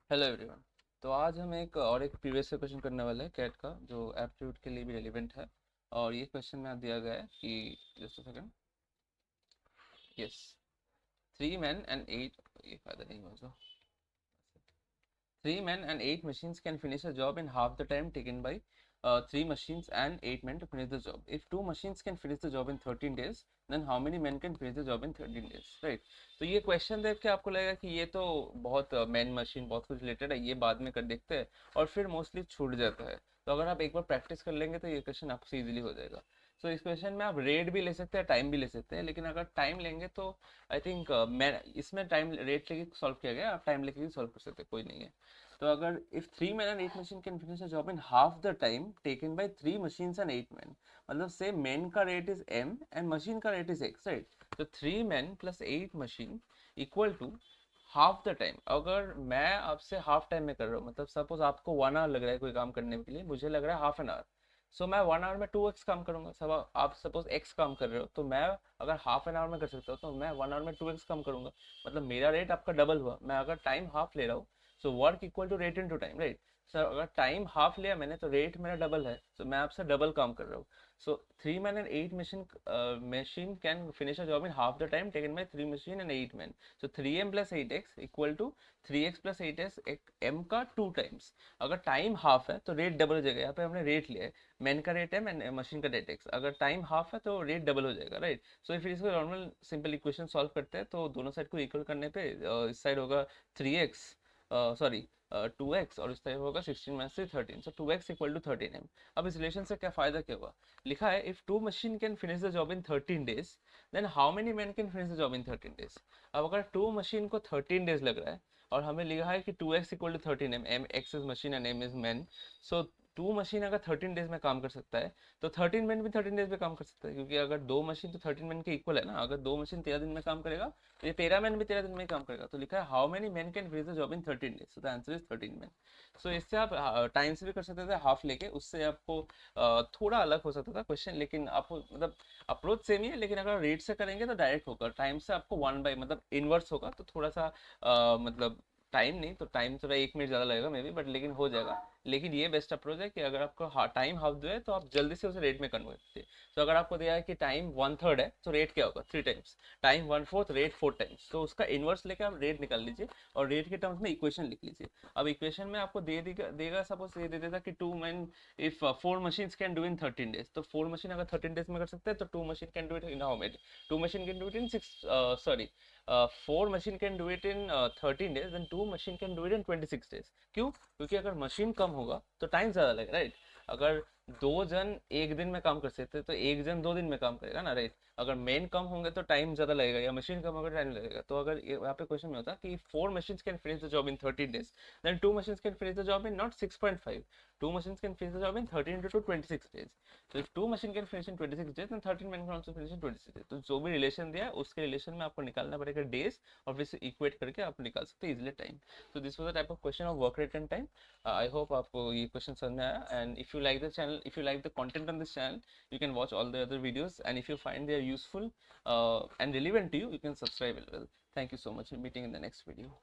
Hello everyone. तो आज हम एक प्रीवियस से क्वेश्चन करने वाले हैं कैट का, जो एप्टीट्यूड के लिए भी रेलिवेंट है। और ये क्वेश्चन में दिया गया है कि just a second. Yes. 3 men and 8, ये फायदा नहीं होगा। 3 men and 8 machines can finish a job in half the time taken by 3 machines and 8 men to finish the job. If 2 machines can finish the job in 13 days, then how many men can finish the job in 13 days? Right? तो ये question देख के आपको लगेगा कि ये तो बहुत मैन मशीन बहुत कुछ रिलेटेड है, ये बाद में कर देखते हैं, और फिर मोस्टली छूट जाता है। तो अगर आप एक बार प्रैक्टिस कर लेंगे तो ये क्वेश्चन आपसे इजीली हो जाएगा। सो इस क्वेश्चन में आप रेट भी ले सकते हैं, टाइम भी ले सकते हैं, लेकिन अगर टाइम लेंगे तो आई थिंक मैं इसमें टाइम रेट लेके सॉल्व किया गया, आप टाइम लेके भी सॉल्व कर सकते हैं, कोई नहीं है। तो अगर if 3 men and 8 machine can finish a job in half the time taken by 3 machines and 8 men, मतलब से मेन का rate is m and machine का रेट इज x, राइट? तो 3 men + 8 machine equal to half the time. अगर मैं आपसे half time में कर रहा हूँ, मतलब सपोज आपको 1 आवर लग रहा है कोई काम करने के लिए, मुझे लग रहा है हाफ एन आवर। सो मैं 1 आवर में 2x काम करूंगा। सब आप सपोज x काम कर रहे हो, तो मैं अगर हाफ एन आवर में कर सकता हूँ तो मैं 1 आवर में 2x काम करूंगा। मतलब मेरा रेट आपका डबल हुआ। मैं अगर टाइम हाफ ले रहा हूँ, so work equal to rate into time, right? Sir अगर टाइम हाफ लिया मैंने तो रेट मेरा डबल है, तो मैं आपसे डबल काम कर रहा हूँ। So 3 men and 8 machine can finish a job in half the time taken by 3 machine and 8 men। So 3m + 8x equal to 3x + 8s m का 2 टाइम्स। अगर टाइम हाफ है तो रेट डबल हो जाएगा। यहाँ पे हमने रेट लिया है, मैन का रेट m एंड मशीन का रेट x। अगर टाइम हाफ है तो रेट डबल हो जाएगा, राइट? सो फिर इसको नॉर्मल सिंपल इक्वेशन सॉल्व करते हैं, तो दोनों साइड को इक्वल करने पे इस साइड होगा 3x, सॉरी 2x, और इस टाइप होगा 16 - 13, सो 2x इक्वल टू 13m। अब इस रिलेशन से क्या फायदा क्या हुआ? लिखा है if 2 machine can finish the job in 13 days, then how many man can finish the job in 13 days। अब अगर 2 machine को 13 days लग रहा है, और हमें लिखा है कि 2x equal to 13m, m x is machine and m is man. So 2 machine अगर 13 days में काम कर सकता है, तो 13 मैन भी 13 days में काम कर सकता है, क्योंकि अगर 2 मशीन तो 13 मैन के इक्वल है ना। अगर 2 मशीन 13 दिन में काम करेगा, तो ये 13 मैन भी 13 दिन में ही काम करेगा। तो लिखा है how many man can finish the job in 13 days, so the answer is 13 man. So इससे आप टाइम से भी कर सकते थे हाफ लेके, उससे आपको थोड़ा अलग हो सकता था क्वेश्चन, लेकिन आपको मतलब अप्रोच सेम ही है, लेकिन अगर रेट से करेंगे तो डायरेक्ट होगा। टाइम से आपको 1/, मतलब इनवर्स होगा, तो थोड़ा सा मतलब टाइम नहीं, तो टाइम थोड़ा 1 मिनट ज़्यादा लगेगा मे बी, बट लेकिन हो जाएगा। लेकिन ये बेस्ट अप्रोच है कि अगर आपको टाइम हाफ दो है तो आप जल्दी से उसे रेट में कन्वर्ट कीजिए। तो अगर आपको दिया है कि टाइम 1/3 है, तो रेट क्या होगा 3 टाइम्स। टाइम 1/4, रेट 4 टाइम्स, तो उसका इनवर्स लेके आप रेट निकाल लीजिए, और रेट के टर्म्स में इक्वेशन लिख लीजिए। अब इक्वेशन में आपको दे देगा सपोज ये दे देता कि 2 men, if 4 machines can do in 13 days, तो 4 मशीन अगर 13 days में कर सकते हैं, तो 2 machine can do it in how many? 2 machine can do it in 6, sorry 4 machine can do it in 13 days, then 2 machine can do it in 26 days। क्यों? क्योंकि अगर मशीन कम होगा तो टाइम ज़्यादा लगेगा, राइट? अगर 2 जन एक दिन में काम कर सकते हैं, तो एक जन 2 दिन में काम करेगा ना, राइट? अगर मेन कम होंगे तो टाइम ज़्यादा लगेगा, या मशीन कम होगा टाइम लगेगा। तो अगर यहाँ पे क्वेश्चन में होता कि 4 machines can finish the job in 13 days, then 2 machines can finish the job in not 6.5, 2 machines can finish the job in 13 to 26 days। तो if 2 machine can finish in 26 days, then 13 men can also finish in 26 days। तो जो भी relation दिया है उसके relation में आपको निकालना पड़ेगा डेज, और फिर से इक्वेट करके आप निकाल सकते हैं easily time. So this was a type of question of work rate and time. I hope आपको ये question समझ में आया, and if you like the channel, if you like the content on this channel, you can watch all the other videos, and if you find they are useful and relevant to you, you can subscribe as well. Thank you so much. Meeting in the next video.